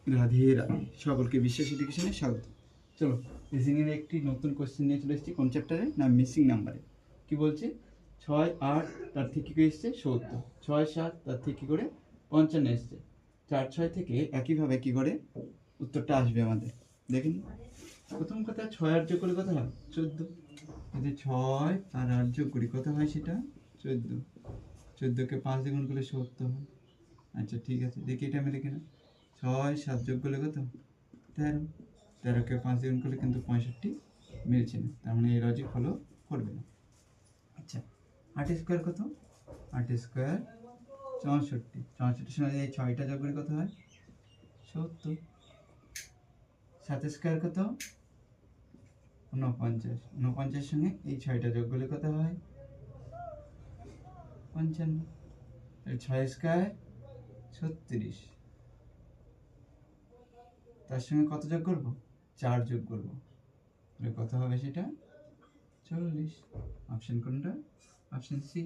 রাধে রাধে, সকলকে বিশ্বাস এডুকেশনে স্বাগত। চলো, রিজনিংয়ের একটি নতুন কোশ্চেন নিয়ে চলে এসেছি। কোন চ্যাপ্টারে? না, মিসিং নাম্বারে। কি বলছে? 6, 8 তার থেকে কি এসছে? 70। 6, 7 তার থেকে কি করে 55 এসছে। 4, 6 থেকে একইভাবে কি করে উত্তরটা আসবে আমাদের দেখেন। প্রথম কথা, 6 আর যোগ করলে কত হয়? 14। যদি 6 আর 8 যোগ করি কত হয়? সেটা 14। 14কে 5 দিয়ে গুণ করলে 70 হয়। আচ্ছা ঠিক আছে, দেখি এটা মেলে কিনা। 6, 7 যোগ করলে কত? 13। 13কে 5 দিয়ে গুণ করলে কিন্তু 65 মিলছে না, তার মানে এই লজিক ফলো করবে না। আচ্ছা, 8 স্কোয়ার কত? 8 স্কোয়ার 64। 64 সঙ্গে এই 6টা যোগ করে কত হয়? 70। 7 স্কোয়ার কত? 49। 49 সঙ্গে এই 6টা যোগ করলে কত হয়? 55। 6 স্কোয়ার 36। তার সঙ্গে কত যোগ করবো? 4 যোগ করবো। কত হবে সেটা? 40। অপশন কোনটা? Option C.